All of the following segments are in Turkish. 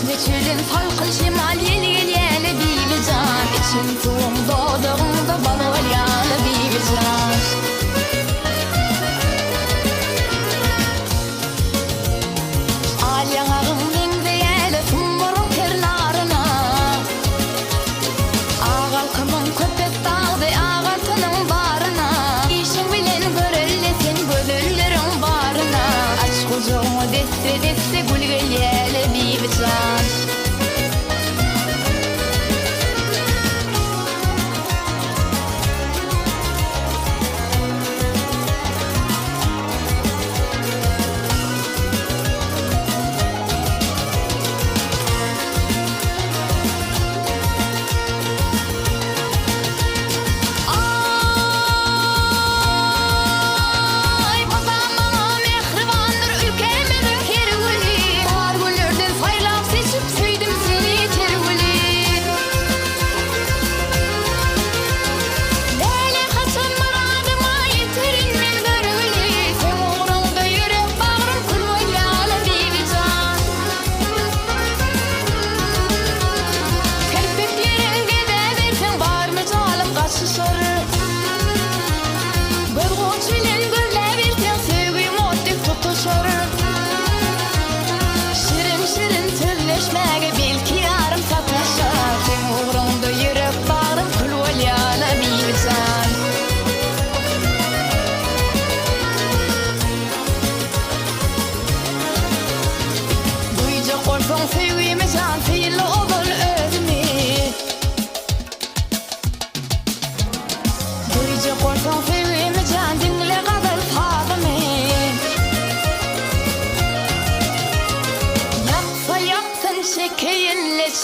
Çeçilin salkın şimal yel yel yel bibican İçin tuğum doğduğunda bana ol yal bibican Alyağım dengde yel sumurun kerlarına Ağalkımın köpek dağdı ağaltının barına İşin bilen görellesin gözüllerin barına Aç kucuğumu deste deste gül gel yel bibican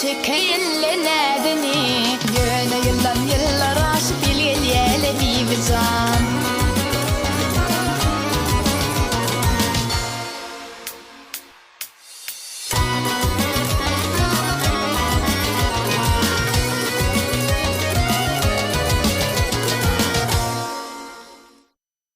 Çekeyinle